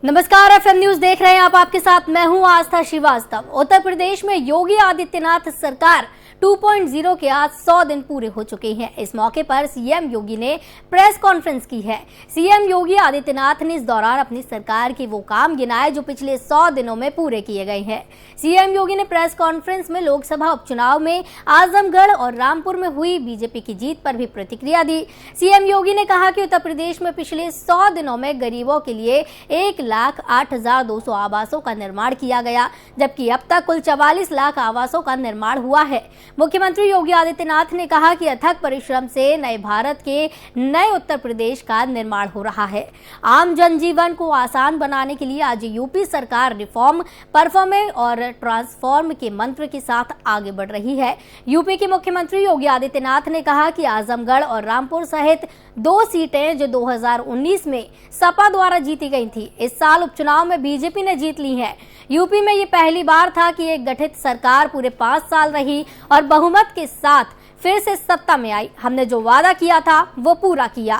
नमस्कार, FM news देख रहे हैं आप। आपके साथ मैं हूं आस्था श्रीवास्तव। उत्तर प्रदेश में योगी आदित्यनाथ सरकार 2.0 के आज 100 दिन पूरे हो चुके हैं। इस मौके पर सीएम योगी ने प्रेस कॉन्फ्रेंस की है। सीएम योगी आदित्यनाथ ने इस दौरान अपनी सरकार के वो काम गिनाए जो पिछले 100 दिनों में पूरे किए गए हैं। सीएम योगी ने प्रेस कॉन्फ्रेंस में लोकसभा उपचुनाव में आजमगढ़ और रामपुर में हुई बीजेपी की जीत पर भी प्रतिक्रिया दी। सीएम योगी ने कहा कि उत्तर प्रदेश में पिछले 100 दिनों में गरीबों के लिए 1,08,200 आवासों का निर्माण किया गया, जबकि अब तक कुल 44 लाख आवासों का निर्माण हुआ है। मुख्यमंत्री योगी आदित्यनाथ ने कहा कि अथक परिश्रम से नए भारत के नए उत्तर प्रदेश का निर्माण हो रहा है। आम जनजीवन को आसान बनाने के लिए आज यूपी सरकार रिफॉर्म, परफॉर्म और ट्रांसफॉर्म के मंत्र के साथ आगे बढ़ रही है। यूपी के मुख्यमंत्री योगी आदित्यनाथ ने कहा कि आजमगढ़ और रामपुर सहित 2 सीटें जो 2019 में सपा द्वारा जीती गई थी, इस साल उपचुनाव में बीजेपी ने जीत ली है। यूपी में ये पहली बार था कि एक गठित सरकार पूरे 5 साल रही और बहुमत के साथ फिर से सत्ता में आई। हमने जो वादा किया था वो पूरा किया।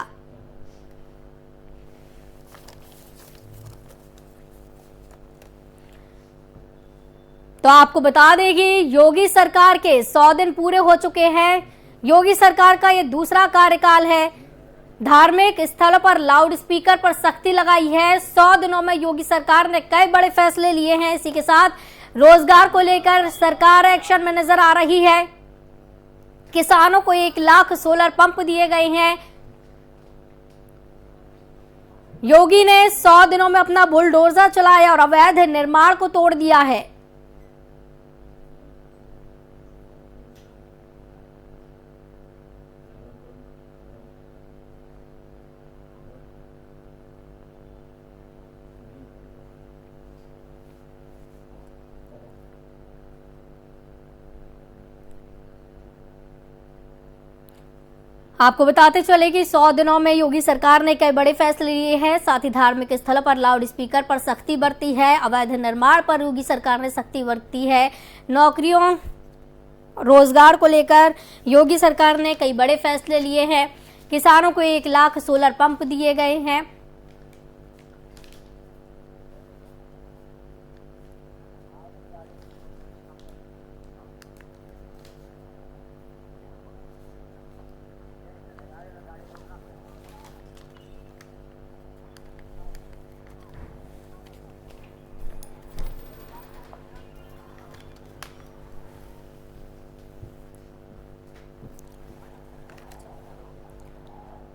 तो आपको बता दें कि योगी सरकार के 100 दिन पूरे हो चुके हैं। योगी सरकार का ये दूसरा कार्यकाल है। धार्मिक स्थलों पर लाउड स्पीकर पर सख्ती लगाई है। 100 दिनों में योगी सरकार ने कई बड़े फैसले लिए हैं। इसी के साथ रोजगार को लेकर सरकार एक्शन में नजर आ रही है। किसानों को 1 लाख सोलर पंप दिए गए हैं। योगी ने 100 दिनों में अपना बुलडोजर चलाया और अवैध निर्माण को तोड़ दिया है। आपको बताते चले कि 100 दिनों में योगी सरकार ने कई बड़े फैसले लिए हैं। साथ ही धार्मिक स्थलों पर लाउड स्पीकर पर सख्ती बरती है। अवैध निर्माण पर योगी सरकार ने सख्ती बरती है। नौकरियों, रोजगार को लेकर योगी सरकार ने कई बड़े फैसले लिए हैं। किसानों को 1 लाख सोलर पंप दिए गए हैं।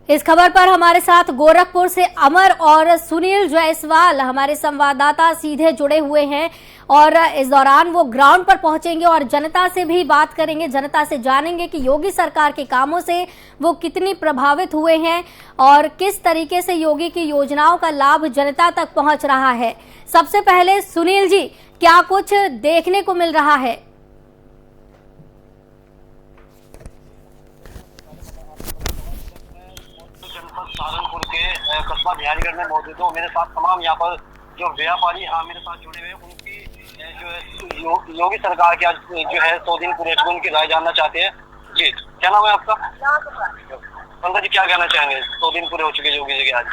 इस खबर पर हमारे साथ गोरखपुर से अमर और सुनील जायसवाल हमारे संवाददाता सीधे जुड़े हुए हैं और इस दौरान वो ग्राउंड पर पहुंचेंगे और जनता से भी बात करेंगे। जनता से जानेंगे कि योगी सरकार के कामों से वो कितनी प्रभावित हुए हैं और किस तरीके से योगी की योजनाओं का लाभ जनता तक पहुंच रहा है। सबसे पहले सुनील जी, क्या कुछ देखने को मिल रहा है? सहारनपुर के कस्बा बिहारीगढ़ में मौजूद हूँ। मेरे साथ तमाम यहाँ पर जो व्यापारी मेरे साथ जुड़े हुए, उनकी जो योगी सरकार के आज जो है 100 दिन पूरे, उनकी राय जानना चाहते हैं। जी, क्या नाम है आपका? पंडित जी, क्या कहना चाहेंगे? 100 दिन पूरे हो चुके योगी जी के आज।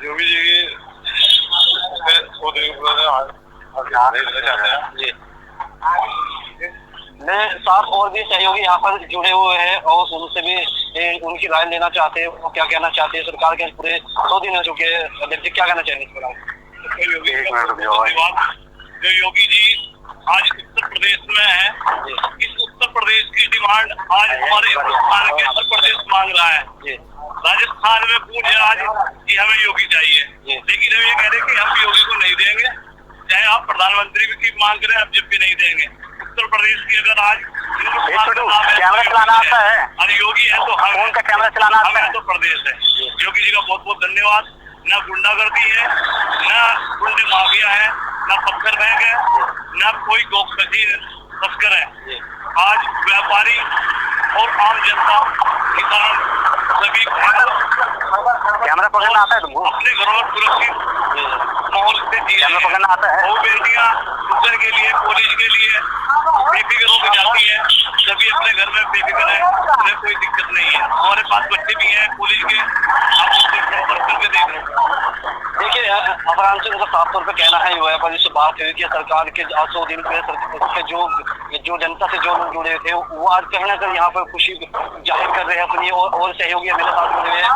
योगी जी की 100 दिन जी, मैं साथ और भी सहयोगी यहाँ पर जुड़े हुए हैं और उनसे भी उनकी राय लेना चाहते हैं। वो क्या कहना चाहते हैं? सरकार के पूरे 100 दिन हो चुके हैं, क्या कहना चाहेंगे इस पर? जो योगी जी आज उत्तर प्रदेश में है, इस उत्तर प्रदेश की डिमांड आज हमारे हिंदुस्तान के उत्तर प्रदेश मांग रहा है। राजस्थान में पूछ आज कि हमें योगी चाहिए, लेकिन हम ये कह रहे हैं कि हम योगी को नहीं देंगे, चाहे आप प्रधानमंत्री की मांग करें, आप जब भी नहीं देंगे। उत्तर प्रदेश की अगर आज कैमरा चलाना आता है, अरे योगी है तो हम उनका कैमरा चलाना आता है, तो प्रदेश है। योगी जी का बहुत बहुत धन्यवाद। न गुंडागर्दी है, न गुंडे माफिया है, न पत्थर बैग है, न कोई गोपी तस्कर है। आज व्यापारी और आम जनता, किसान, सभी कैमरा पकड़ना आता है तुमको? अपने घरों में सुरक्षित माहौल से जी रहे हैं। वो बेटियां फ्यूचर के लिए, कॉलेज के लिए बेफिक्र होकर जाती है, सभी अपने घर में बेफिक्र है, उन्हें कोई दिक्कत नहीं है। हमारे पास बच्चे भी हैं कॉलेज के, आप उससे करके देख रहे हैं। देखिए, अफरान से उनका साफ तौर पे कहना है युवा पर जिससे बात हुई कि सरकार के 100 दिन पे जो जनता से जो लोग जुड़े थे वो आज कहीं ना कहीं यहाँ पर खुशी जाहिर कर रहे हैं अपनी, और सहयोगी मेरे साथ जुड़े हुए हैं।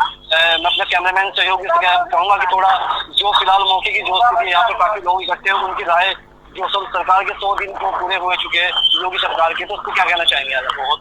मैं अपने कैमरामैन सहयोगी से कहूँगा कि थोड़ा जो फिलहाल मौके की जो स्थिति यहाँ पे काफी लोग इकट्ठे हैं, उनकी राय जो सब सरकार के 100 दिन जो पूरे हुए चुके हैं योगी सरकार के, तो उसको क्या कहना चाहेंगे आज? बहुत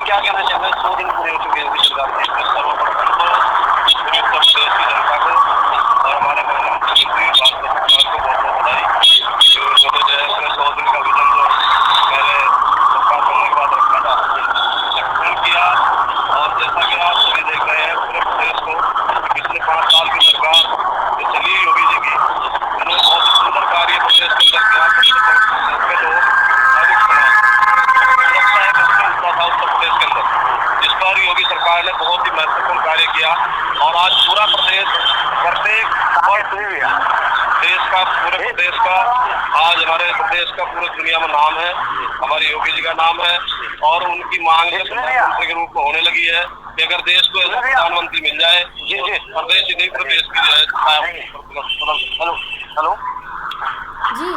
क्या कहना चाहेंगे? 100 दिन पूरे हो चुके हैं योगी सरकार के। पूरे उत्तर प्रदेश की जनता को और हमारे प्रधानमंत्री भारत सरकार को बहुत बहुत बधाई। जो जो है उसने 100 दिन का विजन जो पहले सरकार बनने के बाद रखा था पूर्ण किया। और जैसा कि आप सभी देख रहे हैं पूरे प्रदेश को पिछले 5 साल की सरकार जो चली योगी जी की, उन्होंने बहुत सुंदर कार्य प्रदेश के अंदर किया। योगी सरकार ने बहुत ही महत्वपूर्ण कार्य किया और आज पूरा प्रदेश, प्रत्येक पूरे प्रदेश का आज हमारे प्रदेश का पूरी दुनिया में नाम है, हमारे योगी जी का नाम है। और उनकी मांग है प्रधानमंत्री के रूप में होने लगी है कि अगर देश को ऐसा प्रधानमंत्री मिल जाए, प्रदेश ही नहीं प्रदेश की जो है। हेलो हेलो जी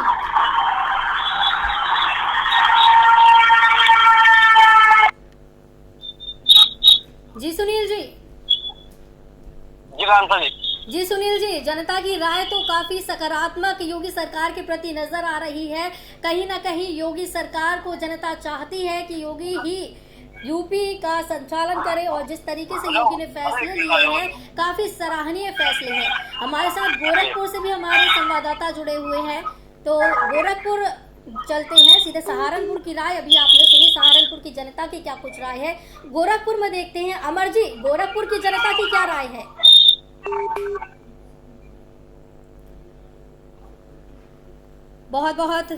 जी सुनील जी। जी सुनील जी, जनता की राय तो काफी सकारात्मक योगी सरकार के प्रति नजर आ रही है। कहीं ना कहीं योगी सरकार को जनता चाहती है कि योगी ही यूपी का संचालन करे, और जिस तरीके से योगी ने फैसले लिए हैं काफी सराहनीय फैसले हैं। हमारे साथ गोरखपुर से भी हमारे संवाददाता जुड़े हुए हैं, तो गोरखपुर चलते हैं सीधे सहारनपुर की राय। अभी आपने सुनी सहारनपुर की जनता की क्या कुछ राय है, गोरखपुर में देखते हैं। अमर जी, गोरखपुर की जनता की क्या राय है? बहुत बहुत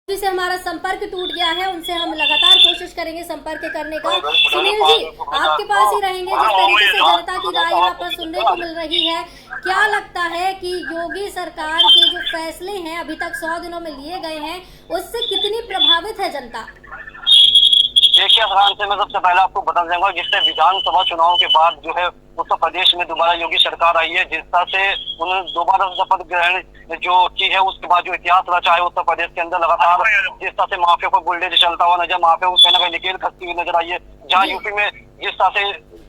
से हमारा संपर्क टूट गया है, उनसे हम लगातार कोशिश करेंगे संपर्क करने का। सुनील जी, आपके पास ही रहेंगे। जिस तरीके से जनता की राय यहाँ पर सुनने को मिल रही है, क्या लगता है कि योगी सरकार के जो फैसले हैं अभी तक 100 दिनों में लिए गए हैं, उससे कितनी प्रभावित है जनता? देखिए अफरान से मैं सबसे पहले आपको बता दूंगा, जिससे विधानसभा चुनाव के बाद जो है उत्तर प्रदेश में दोबारा योगी सरकार आई है, जिस तरह से उन्होंने दोबारा शपथ ग्रहण जो की है, उसके बाद जो इतिहास रचा है उत्तर प्रदेश के अंदर लगातार जिस तरह से माफिया पर बुलडोजर चलता हुआ नजर, माफिया को कहीं ना कहीं निकेल खसती हुई नजर आई है। जहाँ यूपी में जिस तरह से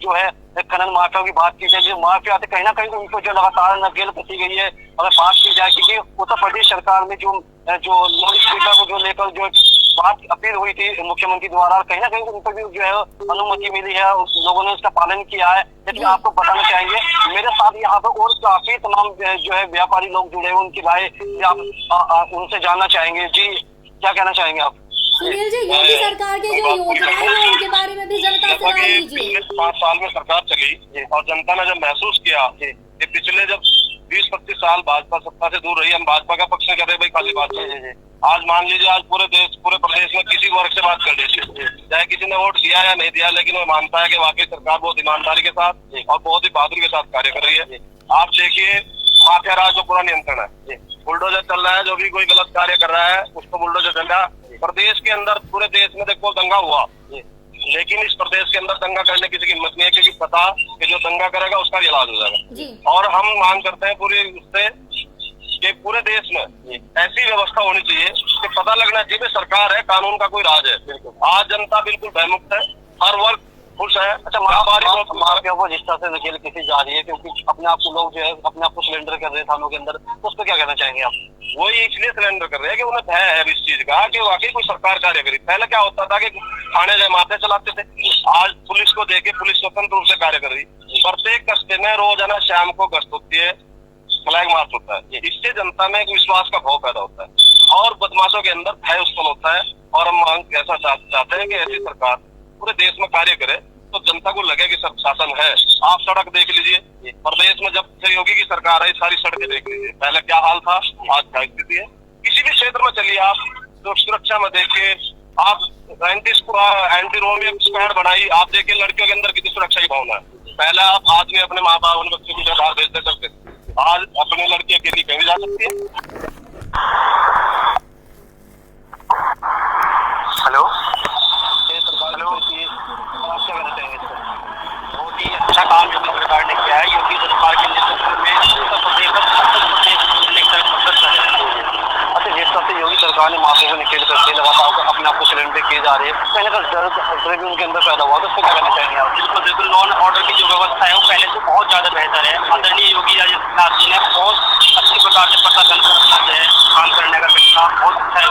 जो है खनन माफिया की बात की जाए, जो माफिया थे कहीं ना कहीं उनको जो लगातार नकेल कसी गई है। अगर बात की जाए क्योंकि उत्तर प्रदेश सरकार में जो लाउड स्पीकर को जो लेकर जो बात अपील हुई थी मुख्यमंत्री द्वारा, कहीं ना कहीं उनको भी जो है अनुमति मिली है, लोगों ने उसका पालन किया है। लेकिन आपको बताना चाहेंगे, मेरे साथ यहाँ पर और काफी तमाम जो है व्यापारी लोग जुड़े हैं, उनकी राय आप उनसे जानना चाहेंगे। जी क्या कहना चाहेंगे आप? सुनील जी, योगी सरकार के जो योजनाएं हैं उनके बारे में भी जनता से राय लीजिए। 5 साल में सरकार चली और जनता ने जब महसूस किया कि पिछले जब 20-25 साल भाजपा सत्ता से दूर रही, हम भाजपा का पक्ष में कर रहे भाई खाली बात है। आज मान लीजिए आज पूरे प्रदेश में किसी वर्ग से बात कर लीजिए, चाहे किसी ने वोट दिया या नहीं दिया, लेकिन वो मानता है कि वाकई सरकार बहुत ईमानदारी के साथ और बहुत ही बहादुरी के साथ कार्य कर रही है। आप देखिए माफिया राज जो पूरा नियंत्रण है, बुलडोजर चल रहा है, जो भी कोई गलत कार्य कर रहा है उसको बुलडोजर चल रहा है। प्रदेश के अंदर पूरे देश में देखो दंगा हुआ, लेकिन इस प्रदेश के अंदर दंगा करने किसी की हिम्मत नहीं है, क्योंकि पता कि जो दंगा करेगा उसका इलाज हो जाएगा। और हम मांग करते हैं पूरी उससे कि पूरे देश में ऐसी व्यवस्था होनी चाहिए कि पता लगना चाहिए सरकार है, कानून का कोई राज है। आज जनता बिल्कुल भयमुक्त है, हर वर्ग खुश है। अच्छा, माफिया को जिस तरह से नकेल किसी जा रही है, क्योंकि अपने आप को लोग जो है अपने आप को सिलेंडर कर रहे हैं थानों के अंदर, तो उस पर क्या कहना चाहेंगे आप? वही इसलिए सिलेंडर कर रहे हैं कि उन्हें भय है इस चीज का कि वाकई कोई सरकार कार्य करी। पहले क्या होता था कि थाने जमाते चलाते थे, आज पुलिस को देके पुलिस स्वतंत्र रूप से कार्य कर रही। प्रत्येक कस्बे में रोजाना शाम को गश्त होती है, फ्लैग मार्च होता है। इससे जनता में एक विश्वास का भाव पैदा होता है और बदमाशों के अंदर भय उत्पन्न होता है। और हम मांग ऐसा चाहते हैं कि ऐसी सरकार पूरे देश में कार्य करे तो जनता को लगे कि शासन है। आप सड़क देख लीजिए, प्रदेश में जब से योगी की सरकार है सारी सड़कें देख लीजिए, पहले क्या हाल था, आज क्या स्थिति है। किसी भी क्षेत्र में चलिए आप, तो सुरक्षा में देखिए आप, एंटी रोमियो स्क्वाड बनाई, आप देखिए लड़कियों के अंदर कितनी सुरक्षा की भावना है। पहले आप आदमी अपने माँ बाप अपने बच्चों को बाहर भेजते करते, आज अपनी लड़की अकेली कहीं जा सकती है। हेलो, आप क्या कहना चाहेंगे? बहुत ही अच्छा काम योगी सरकार ने किया है। योगी सरकार के नेतृत्व में उत्तर प्रदेश अच्छा, जिस तरह से योगी सरकार ने माफिया को निकेल करके लगातार अपने आप को सिलेंडर किए जा रहे हैं, कहीं ना डर भी उनके अंदर पैदा हुआ, तो उसको क्या कहना चाहेंगे आप? बिल्कुल लॉ एंड ऑर्डर की जो व्यवस्था है वो पहले से बहुत ज्यादा बेहतर है। आदरणीय योगी आदित्यनाथ जी ने बहुत अच्छे प्रकार से प्रशासन काम करने का तरीका बहुत अच्छा है।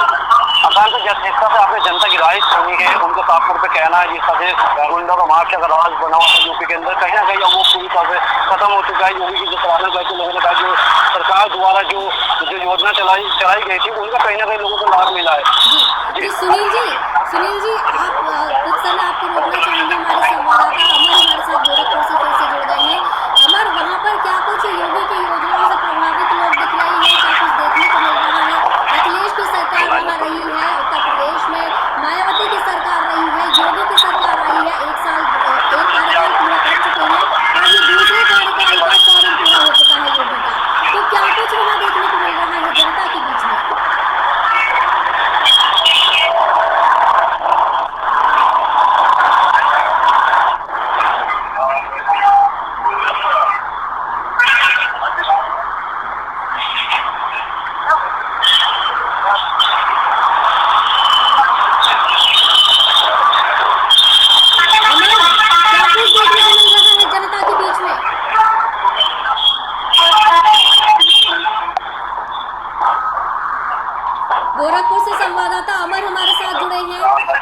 अचानक से जिस तरह से आपने जनता की राय सुनी है, उनको साफ तौर पे कहना है जिस तरह से गुंडों का माफिया का राज बना हुआ है यूपी के अंदर, कहीं ना कहीं वो पूरी तरह से खत्म हो चुका है। योगी की जो सराहना करके लोगों ने कहा जो सरकार द्वारा जो योजना चलाई गई थी उनका कहीं ना कहीं लोगों को लाभ मिला है। जी सुनील जी, आप कुछ समय आपको रोकना चाहेंगे। हमारे संवाददाता अमर हमारे साथ गोरखपुर से फिर से जुड़ गए हैं। अमर, वहाँ पर क्या कुछ योगी की योजनाओं से प्रभावित लोग दिख रहे हैं, क्या कुछ देखने को मिल रहा है? अखिलेश की सरकार वहाँ रही है उत्तर प्रदेश में, मायावती की सरकार रही है, योगी की सरकार रही है, एक कार्यकाल पूरा कर चुके हैं और ये दूसरे कार्यकाल का 100 दिन पूरा हो चुका है योगी का। तो क्या कुछ वहाँ देखने को मिल रहा है जनता के बीच में? गोरखपुर से संवाददाता अमर हमारे साथ जुड़े हैं।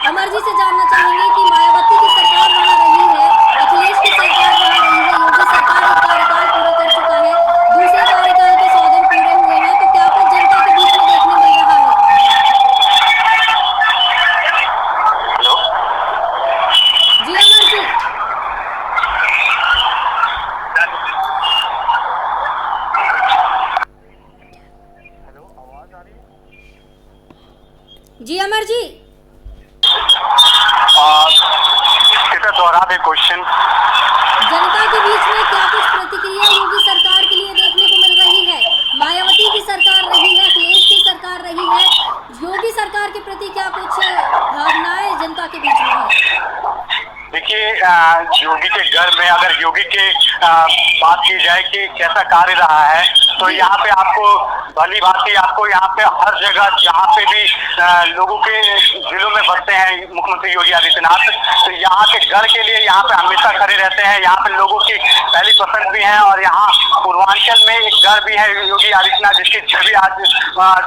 अमर जी से जानना चाहेंगे कि मायावती की सरकार वहाँ रही है, अखिलेश की सरकार वहाँ रही है, योगी सरकार एक कार्यकाल पूरा कर चुका है, दूसरे कार्यकाल के 100 दिन पूरे हुए हैं, तो क्या कुछ जनता के बीच में देखने मिल रहा है? हेलो जी अमर जी, जी अमर जी, कृपया दोहरा दे क्वेश्चन। जनता के बीच में क्या कुछ प्रतिक्रिया योगी सरकार के लिए देखने को मिल रही है? मायावती की सरकार रही है, अखिलेश की सरकार रही है, योगी सरकार के प्रति क्या कुछ भावनाएं जनता के बीच में है? देखिए, योगी के घर में अगर योगी के बात की जाए कि कैसा कार्य रहा है, तो यहाँ पे आपको भली भांति आपको यहाँ पे हर जगह जहाँ पे भी लोगों के दिलों में बसते हैं मुख्यमंत्री योगी आदित्यनाथ, तो यहाँ के घर के लिए यहाँ पे हमेशा खड़े रहते हैं। यहाँ पे लोगों की पहली पसंद भी है और यहाँ पूर्वांचल में एक घर भी है योगी आदित्यनाथ, जिसकी छवि आज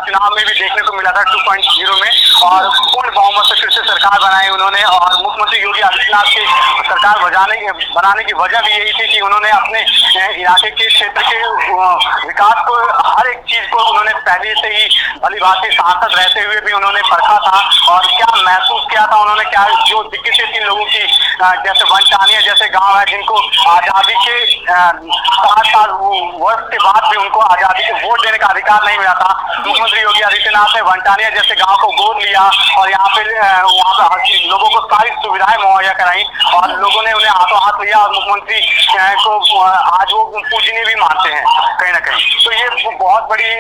चुनाव में भी देखने को मिला था 2.0 में, और पूर्ण बहुमत से फिर से सरकार बनाई उन्होंने। और मुख्यमंत्री योगी आदित्यनाथ की सरकार बनाने की वजह भी यही थी कि उन्होंने अपने इलाके के क्षेत्र के विकास को, हर एक चीज को उन्होंने पहले से ही भली भांति सांसद रहते हुए भी उन्होंने परखा था और क्या महसूस किया था उन्होंने, क्या जो दिक्कतें थी लोगों की, जैसे वंचानिया जैसे गांव है जिनको आजादी के 7 वर्ष के बाद भी उनको आजादी के वोट देने का अधिकार नहीं मिला था। मुख्यमंत्री योगी आदित्यनाथ ने वंचानिया जैसे गांव को गोद लिया और यहाँ पे वहाँ पे लोगों को सारी सुविधाएं मुहैया कराई और लोगों ने उन्हें हाथों हाथ लिया और मुख्यमंत्री को आज वो पूजनीय भी मानते हैं कहीं ना कहीं। तो ये बहुत बड़ी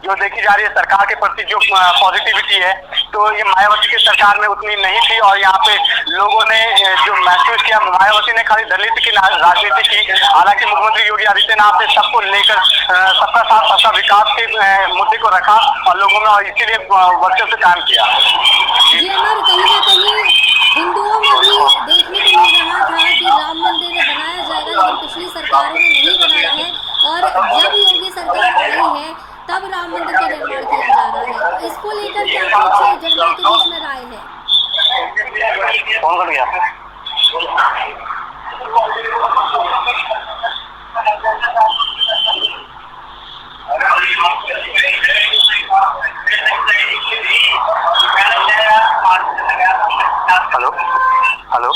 जो देखी जा रही है सरकार के प्रति जो पॉजिटिविटी है, तो ये मायावती की सरकार में उतनी नहीं थी। और यहाँ पे लोगों ने जो महसूस किया, मायावती ने खाली दलित की राजनीति की, हालांकि मुख्यमंत्री योगी आदित्यनाथ ने सबको लेकर सबका साथ सबका विकास के मुद्दे को रखा और लोगों में, और इसीलिए वर्षों से काम किया। जी अमर, कहीं ना कहीं हिंदुओं में भी देखने को मिल रहा था कि राम मंदिर बनाया जाएगा, लेकिन पिछली सरकारों ने नहीं बनाया है, और जब योगी सरकार आई है तब राम मंदिर का निर्माण किया जा रहा है। इसको लेकर क्या कुछ जनता के बीच में राय है? कौन कर गया? हेलो हेलो,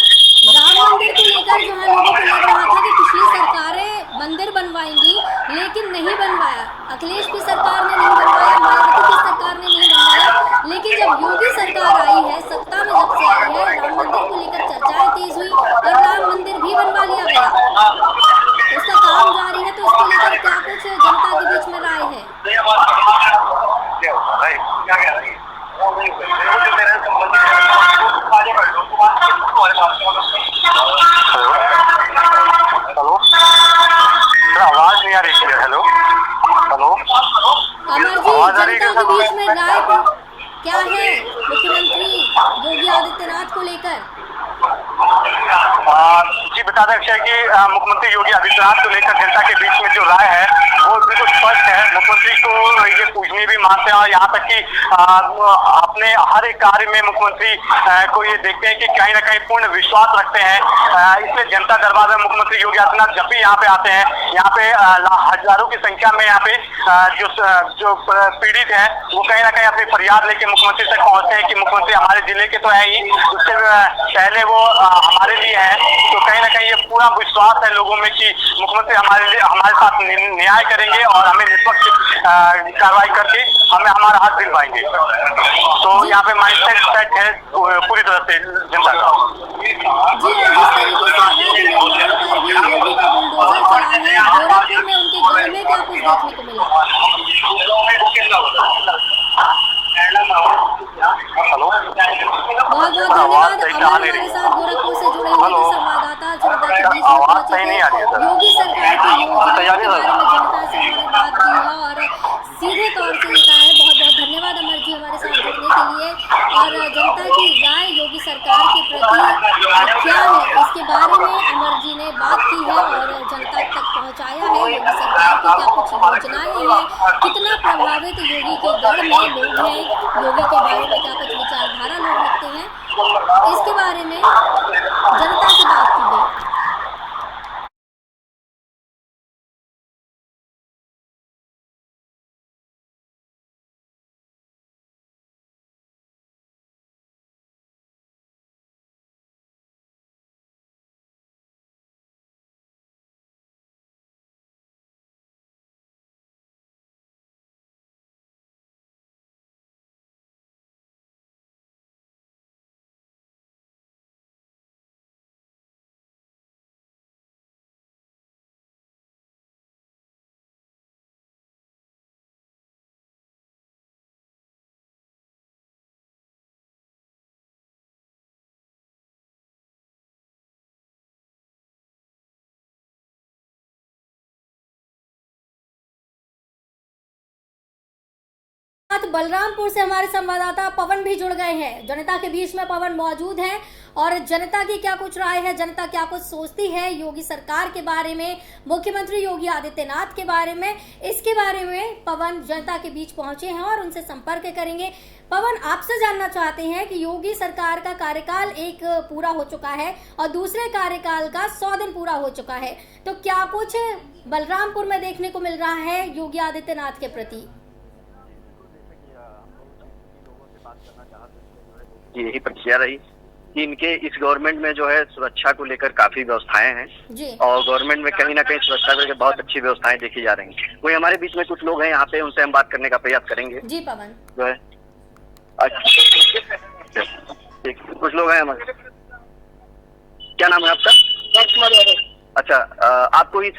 राम मंदिर को लेकर जो है लोगों को लग रहा था कि पिछली सरकारें मंदिर बनवाएंगी, लेकिन नहीं बनवाया। अखिलेश की सरकार ने नहीं बनवाया, मायावती की सरकार ने नहीं बनवाया, लेकिन जब योगी सरकार आई है, सत्ता में जब से आई है, राम मंदिर को लेकर चर्चाएं तेज हुई और राम मंदिर भी बनवा लिया गया। उसका काम जारी है, तो उसको लेकर क्या कुछ जनता के बीच में राय है? आवाज नहीं आ रही है। हेलो हेलो, अमर जी, जनता के बीच में राय क्या है मुख्यमंत्री योगी आदित्यनाथ को लेकर? जी बता दें अक्षय कि मुख्यमंत्री योगी आदित्यनाथ को लेकर जनता के बीच में जो राय है वो बिल्कुल स्पष्ट है। मुख्यमंत्री को ये पूजनीय भी मानते हैं, और यहाँ तक कि अपने हर एक कार्य में मुख्यमंत्री को ये देखते हैं कि कहीं ना कहीं पूर्ण विश्वास रखते हैं। इसलिए जनता दरबार में मुख्यमंत्री योगी आदित्यनाथ जब भी यहाँ पे आते हैं, यहाँ पे हजारों की संख्या में यहाँ पे जो पीड़ित है वो कहीं ना कहीं अपनी फरियाद लेके मुख्यमंत्री तक पहुँचते हैं कि मुख्यमंत्री हमारे जिले के तो है ही, उससे पहले वो हमारे लिए है। तो कहीं ना कहीं ये पूरा विश्वास है लोगों में कि मुख्यमंत्री हमारे साथ न्याय करेंगे और हमें निष्पक्ष कार्रवाई करके हमें हमारा हक दिलवाएंगे। तो यहाँ पे माइंडसेट सेट है पूरी तरह से जनता का। जी, जिस तरीके से योगी का बुलडोजर चला है, गोरखपुर में उनके घर में क्या कुछ देखने को मिला? हेलो, बहुत बहुत धन्यवाद अमर, हमारे साथ गोरखपुर से जुड़े हुए संवाददाता जनता के बीच में पहुंचे थे। योगी सरकार की योजनाओं के बारे में जनता से उन्होंने बात की है और सीधे तौर से ये कहा है। बहुत बहुत धन्यवाद अमर जी हमारे साथ जुड़ने के लिए। और जनता की राय योगी सरकार के प्रति क्या है, इसके बारे में अमर जी ने बात की है और जनता तक पहुंचाया है। योगी सरकार की क्या कुछ योजनाएं हैं, कितना प्रभावित योगी के गढ़ में लोग हैं, योगी के बारे में क्या कुछ विचारधारा लोग रखते हैं, इसके बारे में जनता से बात की गई। बलरामपुर से हमारे संवाददाता पवन भी जुड़ गए हैं। जनता के बीच में पवन मौजूद हैं और जनता की क्या कुछ राय है, जनता क्या कुछ सोचती है योगी सरकार के बारे में, मुख्यमंत्री योगी आदित्यनाथ के बारे में, इसके बारे में पवन जनता के बीच पहुंचे हैं और उनसे संपर्क करेंगे। पवन, आपसे जानना चाहते हैं कि योगी सरकार का कार्यकाल एक पूरा हो चुका है और दूसरे कार्यकाल का 100 दिन पूरा हो चुका है, तो क्या कुछ बलरामपुर में देखने को मिल रहा है योगी आदित्यनाथ के प्रति? यही प्रक्रिया रही कि इनके इस गवर्नमेंट में जो है सुरक्षा को लेकर काफी व्यवस्थाएं हैं जी। और गवर्नमेंट में कहीं ना कहीं सुरक्षा को लेकर बहुत अच्छी व्यवस्थाएं देखी जा रही हैं। वही हमारे बीच में कुछ लोग हैं यहाँ पे, उनसे हम बात करने का प्रयास करेंगे। जी पवन, जो है अच्छा ठीक, कुछ लोग हैं हमारे। क्या नाम है आपका? अच्छा, आपको इस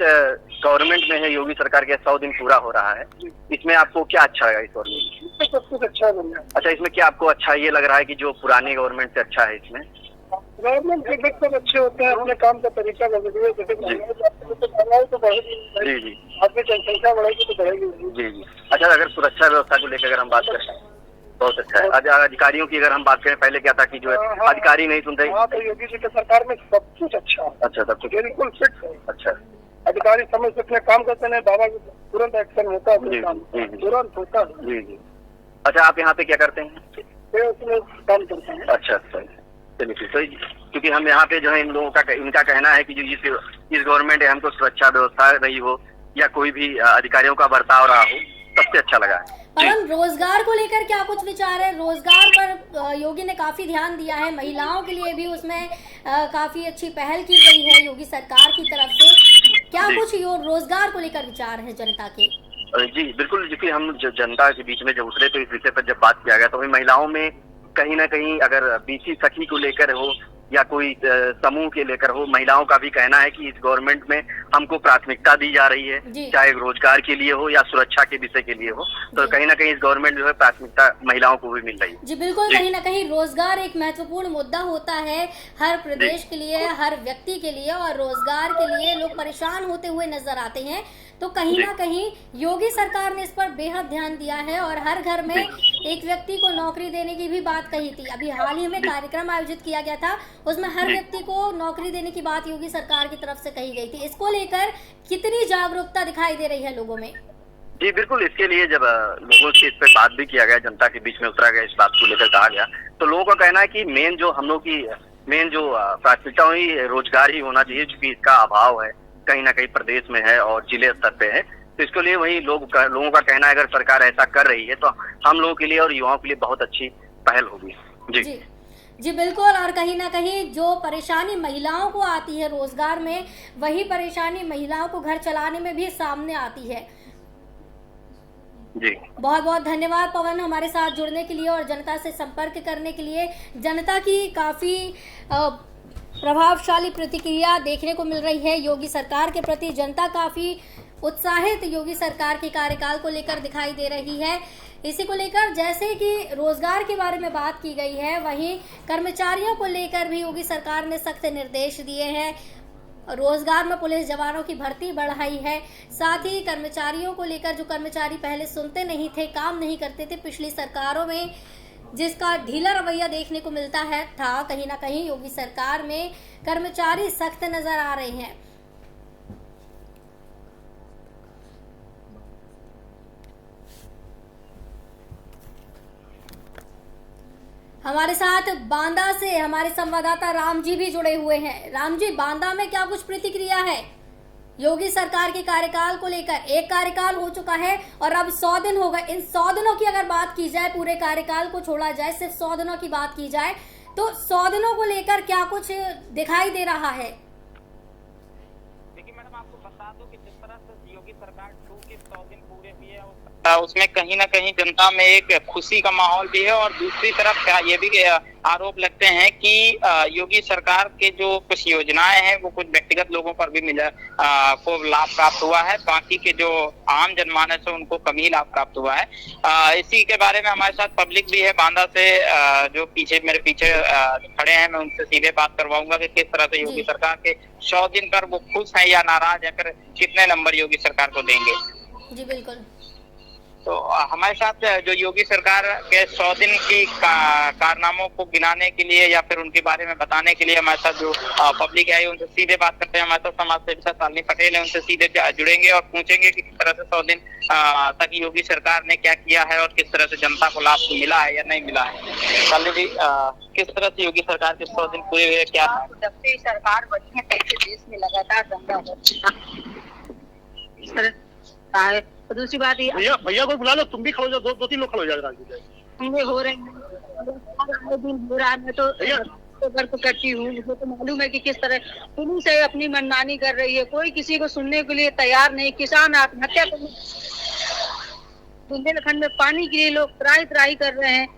गवर्नमेंट में है, योगी सरकार के 100 दिन पूरा हो रहा है, इसमें आपको क्या अच्छा लगा इस गवर्नमेंट में? सब कुछ अच्छा बन गया। अच्छा, इसमें क्या आपको अच्छा ये लग रहा है कि जो पुराने गवर्नमेंट से अच्छा है इसमें? गवर्नमेंट के व्यक्ति सब अच्छे होते हैं, अपने काम का तरीका बदल है, जैसे महंगाई तो बढ़ेगी, जी जी आपकी जनसंख्या बढ़ेगी तो बढ़ेगी। जी जी। अच्छा, अगर सुरक्षा व्यवस्था को लेकर अगर हम बात करें, बहुत अच्छा है। अधिकारियों की अगर हम बात करें, पहले क्या था कि जो है अधिकारी नहीं सुनते। हाँ, तो योगी जी की सरकार में सब कुछ अच्छा है। अच्छा, सब कुछ बिल्कुल फिट है। अच्छा, अधिकारी समय से अपने काम करते हैं, बाबा तुरंत एक्शन होता है, जी, काम जी, जी। तुरंत होता है। जी जी। अच्छा, आप यहाँ पे क्या करते हैं? उसमें काम करते हैं। अच्छा अच्छा, चलिए ठीक है। क्योंकि हम यहाँ पे जो है इन लोगों का इनका कहना है कि जो इस गवर्नमेंट है, हमको सुरक्षा व्यवस्था रही हो या कोई भी अधिकारियों का बर्ताव रहा हो, सबसे अच्छा लगा है। पवन, रोजगार को लेकर क्या कुछ विचार है? रोजगार पर योगी ने काफी ध्यान दिया है, महिलाओं के लिए भी उसमें काफी अच्छी पहल की गई है योगी सरकार की तरफ से। क्या कुछ रोजगार को लेकर विचार है जनता के? जी बिल्कुल, क्योंकि हम जनता के बीच में जब उतरे तो इस विषय पर जब बात किया गया तो महिलाओं में कहीं ना कहीं अगर बीसी सखी को लेकर हो या कोई समूह के लेकर हो, महिलाओं का भी कहना है कि इस गवर्नमेंट में हमको प्राथमिकता दी जा रही है, चाहे रोजगार के लिए हो या सुरक्षा के विषय के लिए हो, तो कहीं ना कहीं इस गवर्नमेंट जो है प्राथमिकता महिलाओं को भी मिल रही है। जी बिल्कुल, कहीं ना कहीं रोजगार एक महत्वपूर्ण मुद्दा होता है हर प्रदेश के लिए, हर व्यक्ति के लिए, और रोजगार के लिए लोग परेशान होते हुए नजर आते हैं। तो कहीं ना कहीं योगी सरकार ने इस पर बेहद ध्यान दिया है और हर घर में एक व्यक्ति को नौकरी देने की भी बात कही थी। अभी हाल ही में कार्यक्रम आयोजित किया गया था, उसमें हर व्यक्ति को नौकरी देने की बात योगी सरकार की तरफ से कही गई थी। इसको लेकर कितनी जागरूकता दिखाई दे रही है लोगों में? जी बिल्कुल, इसके लिए जब लोगों से इस पे बात भी किया गया, जनता के बीच में उतरा गया, इस बात को लेकर कहा गया, तो लोगों का कहना है कि मेन जो हम लोग की प्राथमिकता हुई रोजगार ही होना चाहिए, क्योंकि इसका अभाव है कहीं ना कहीं प्रदेश में है और जिले स्तर पे है। तो इसके लिए वही लोगों का कहना है, अगर सरकार ऐसा कर रही है तो हम लोगों के लिए और युवाओं के लिए बहुत अच्छी पहल होगी। जी जी बिल्कुल, और कहीं ना कहीं जो परेशानी महिलाओं को आती है रोजगार में, वही परेशानी महिलाओं को घर चलाने में भी सामने आती है। जी बहुत बहुत धन्यवाद पवन, हमारे साथ जुड़ने के लिए और जनता से संपर्क करने के लिए। जनता की काफी प्रभावशाली प्रतिक्रिया देखने को मिल रही है योगी सरकार के प्रति। जनता काफी उत्साहित योगी सरकार के कार्यकाल को लेकर दिखाई दे रही है। इसी को लेकर जैसे कि रोजगार के बारे में बात की गई है, वहीं कर्मचारियों को लेकर भी योगी सरकार ने सख्त निर्देश दिए हैं। रोजगार में पुलिस जवानों की भर्ती बढ़ाई है, साथ ही कर्मचारियों को लेकर जो कर्मचारी पहले सुनते नहीं थे, काम नहीं करते थे पिछली सरकारों में, जिसका ढीला रवैया देखने को मिलता है था, कहीं ना कहीं योगी सरकार में कर्मचारी सख्त नजर आ रहे हैं। हमारे साथ बांदा से हमारे संवाददाता राम जी भी जुड़े हुए हैं। राम जी, बांदा में क्या कुछ प्रतिक्रिया है योगी सरकार के कार्यकाल को लेकर? एक कार्यकाल हो चुका है और अब 100 दिन हो गए। इन 100 दिनों की अगर बात की जाए, पूरे कार्यकाल को छोड़ा जाए, सिर्फ 100 दिनों की बात की जाए, तो 100 दिनों को लेकर क्या कुछ दिखाई दे रहा है? देखिए मैडम, आपको बता दूं कि जिस तरह से योगी सरकार 2 के 100 दिन पूरे हुए हैं, उसमें कहीं ना कहीं जनता में एक खुशी का माहौल भी है, और दूसरी तरफ ये भी आरोप लगते हैं कि योगी सरकार के जो कुछ योजनाएं हैं वो कुछ व्यक्तिगत लोगों पर भी को लाभ प्राप्त हुआ है, बाकी के जो आम जनमानस है उनको कम ही लाभ प्राप्त हुआ है। इसी के बारे में हमारे साथ पब्लिक भी है बांदा से, जो मेरे पीछे खड़े हैं, मैं उनसे सीधे बात करवाऊंगा कि किस तरह से योगी सरकार के 100 दिन पर वो खुश है या नाराज है, फिर कितने नंबर योगी सरकार को देंगे। जी बिल्कुल। तो हमारे साथ जो योगी सरकार के 100 दिन की कारनामों को गिनाने के लिए या फिर उनके बारे में बताने के लिए हमारे साथ जो पब्लिक है उनसे सीधे बात करते हैं। हमारे साथ समाज सेवी शालिनी पटेल है, उनसे सीधे जुड़ेंगे और पूछेंगे कि किस तरह से 100 दिन तक योगी सरकार ने क्या किया है और किस तरह से जनता को लाभ मिला है या नहीं मिला है। शालिनी जी, किस तरह से योगी सरकार के 100 दिन पूरे हुए, क्या जब से सरकार बनी है तब से देश में लगातार दंगा इस तरह। तो दूसरी बात ये, भैया को बुला लो, तुम भी खड़ो, दो 3 लोग खड़ो जाएगा। हो रहे हैं दिन हो रहा है, मैं तो वर्क करती हूँ, मुझे तो मालूम है कि किस तरह पुलिस है अपनी मनमानी कर रही है, कोई किसी को सुनने के लिए तैयार नहीं। किसान आत्महत्या करने, बुंदेलखंड में पानी के लिए लोग त्राही कर रहे हैं।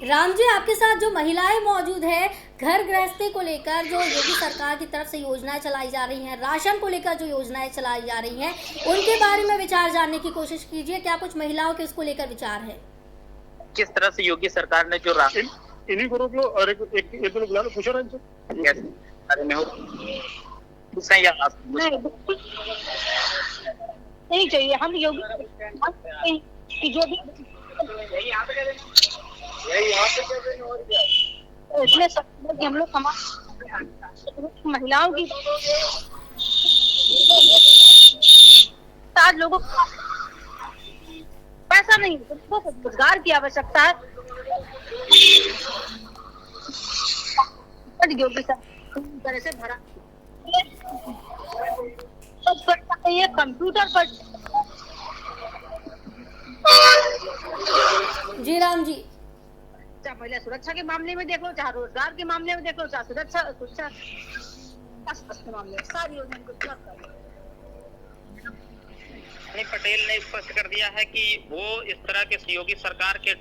राम जी, आपके साथ जो महिलाएं मौजूद है, घर गृहस्थी को लेकर जो योगी सरकार की तरफ से योजनाएं चलाई जा रही हैं, राशन को लेकर जो योजनाएं चलाई जा रही हैं, उनके बारे में विचार जानने की कोशिश कीजिए। क्या कुछ महिलाओं के इसको लेकर विचार है? किस तरह से योगी सरकार ने जो राशन इन्हीं को रोक लो और एक दो बुला लो, पूछो ना इनसे। नहीं चाहिए हम योगी कि जो भी इसमें हम लोग महिलाओं की आज लोगों को पैसा नहीं, लोगों को रोजगार की आवश्यकता है। योगी तरह से भरा ये कंप्यूटर पर। जी राम जी, चाहे महिला सुरक्षा के मामले में देख लो, चाहे रोजगार के मामले में देख लो, चाहे सुरक्षा के मामले में, सारी योजना पटेल ने स्पष्ट कर दिया है कि वो इस तरह के योगी सरकार के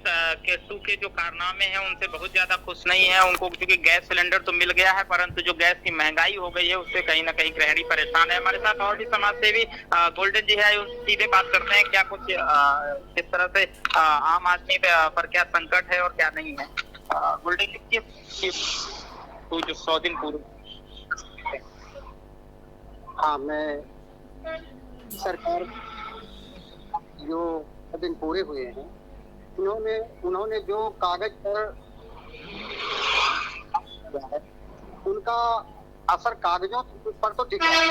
टू के जो कारनामे हैं उनसे बहुत ज्यादा खुश नहीं है। उनको क्योंकि गैस सिलेंडर तो मिल गया है, परंतु जो गैस की महंगाई हो गई है उससे कहीं ना कहीं गृहिणी परेशान है। हमारे साथ और भी समाज सेवी गोल्डन जी है, सीधे बात करते हैं क्या कुछ किस तरह से आम आदमी पर क्या संकट है और क्या नहीं है। गोल्डन जी, तो जो 100 दिन पूरे, हाँ, मैं सरकार जो दिन पूरे हुए हैं, उन्होंने जो कागज पर है, उनका असर कागजों पर तो दिख रहा है।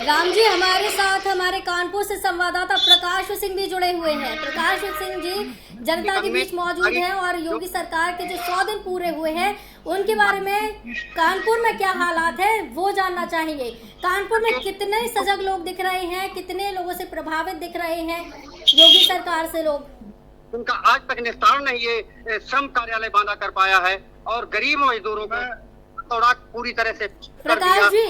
राम जी, हमारे साथ हमारे कानपुर से संवाददाता प्रकाश सिंह भी जुड़े हुए हैं। प्रकाश सिंह जी जनता के बीच मौजूद हैं और योगी सरकार के जो 100 दिन पूरे हुए हैं उनके बारे में कानपुर में क्या हालात है वो जानना चाहेंगे। कानपुर में कितने सजग लोग दिख रहे हैं, कितने लोगों से प्रभावित दिख रहे हैं योगी सरकार से लोग? उनका आज तक निस्तारण नहीं है, श्रम कार्यालय बांधा कर पाया है और गरीब मजदूरों को थोड़ा पूरी तरह से प्रकाश जी,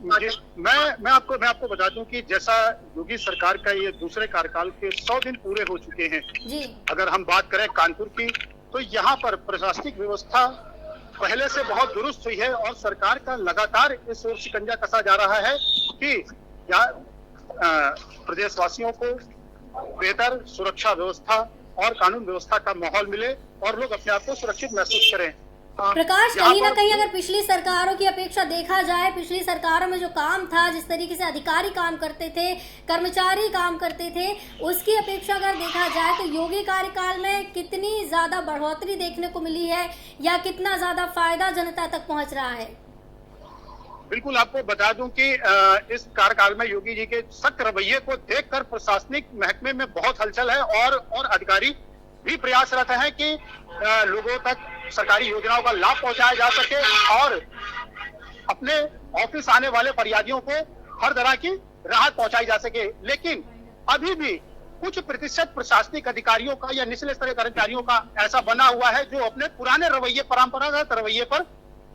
मैं आपको बता दूं कि जैसा योगी सरकार का ये दूसरे कार्यकाल के 100 दिन पूरे हो चुके हैं जी। अगर हम बात करें कानपुर की, तो यहाँ पर प्रशासनिक व्यवस्था पहले से बहुत दुरुस्त हुई है और सरकार का लगातार इस ओर शिकंजा कसा जा रहा है कि प्रदेशवासियों को बेहतर सुरक्षा व्यवस्था और कानून व्यवस्था का माहौल मिले और लोग अपने आप को सुरक्षित महसूस करें। प्रकाश, कहीं ना कहीं अगर पिछली सरकारों की अपेक्षा देखा जाए, पिछली सरकारों में जो काम था, जिस तरीके से अधिकारी काम करते थे, कर्मचारी काम करते थे, उसकी अपेक्षा अगर देखा जाए तो योगी कार्यकाल में कितनी ज्यादा बढ़ोतरी देखने को मिली है या कितना ज्यादा फायदा जनता तक पहुंच रहा है? बिल्कुल, आपको बता दूं कि इस कार्यकाल में योगी जी के सख्त रवैये को देखकर प्रशासनिक महकमे में बहुत हलचल है और अधिकारी भी प्रयासरत हैं कि लोगों तक सरकारी योजनाओं का लाभ पहुंचाया जा सके और अपने ऑफिस आने वाले फरियादियों को हर तरह की राहत पहुंचाई जा सके। लेकिन अभी भी कुछ प्रतिशत प्रशासनिक अधिकारियों का या निचले स्तरीय कर्मचारियों का ऐसा बना हुआ है जो अपने पुराने रवैये, परंपरागत रवैये पर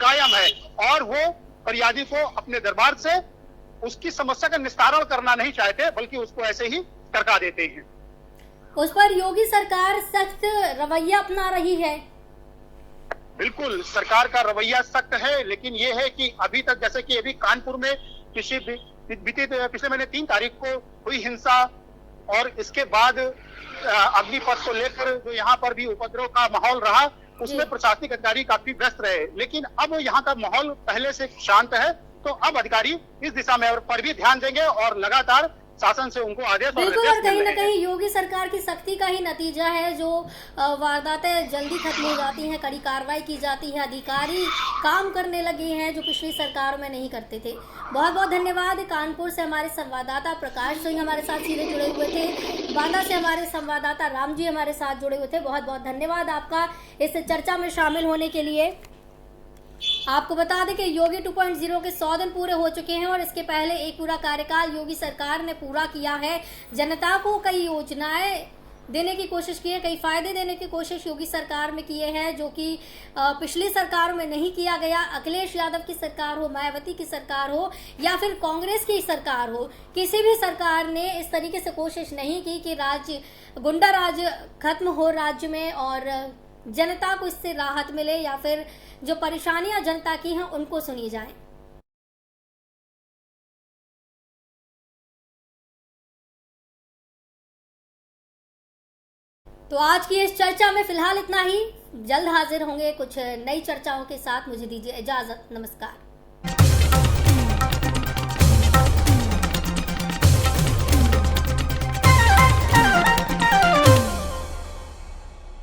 कायम है और वो फरियादी को अपने दरबार से उसकी समस्या का निस्तारण करना नहीं चाहते, बल्कि उसको ऐसे ही टरका देते हैं। उस पर योगी सरकार सख्त रवैया अपना रही है। बिल्कुल, सरकार का रवैया सख्त है, लेकिन ये है कि अभी तक, जैसे कि अभी कानपुर में पिछले महीने 3 तारीख को हुई हिंसा और इसके बाद अग्निपथ को लेकर जो यहाँ पर भी उपद्रव का माहौल रहा, उसमें प्रशासनिक अधिकारी काफी व्यस्त रहे। लेकिन अब यहाँ का माहौल पहले से शांत है, तो अब अधिकारी इस दिशा में पर भी ध्यान देंगे और लगातार शासन से उनको आदेश बिल्कुल, और कहीं ना कहीं योगी सरकार की सख्ती का ही नतीजा है जो वारदातें जल्दी खत्म हो जाती हैं, कड़ी कार्रवाई की जाती है, अधिकारी काम करने लगे हैं जो पिछली सरकारों में नहीं करते थे। बहुत बहुत धन्यवाद। कानपुर से हमारे संवाददाता प्रकाश सिंह हमारे साथ सीधे जुड़े हुए थे, बांदा से हमारे संवाददाता राम जी हमारे साथ जुड़े हुए थे। बहुत बहुत धन्यवाद आपका इस चर्चा में शामिल होने के लिए। आपको बता दें कि योगी 2.0 के 100 दिन पूरे हो चुके हैं और इसके पहले एक पूरा कार्यकाल योगी सरकार ने पूरा किया है। जनता को कई योजनाएं देने की कोशिश की है, कई फायदे देने की कोशिश योगी सरकार में किए हैं जो कि पिछली सरकारों में नहीं किया गया। अखिलेश यादव की सरकार हो, मायावती की सरकार हो या फिर कांग्रेस की सरकार हो, किसी भी सरकार ने इस तरीके से कोशिश नहीं की कि गुंडा राज खत्म हो राज्य में और जनता को इससे राहत मिले या फिर जो परेशानियां जनता की हैं उनको सुनी जाए। तो आज की इस चर्चा में फिलहाल इतना ही। जल्द हाजिर होंगे कुछ नई चर्चाओं के साथ। मुझे दीजिए इजाजत। नमस्कार।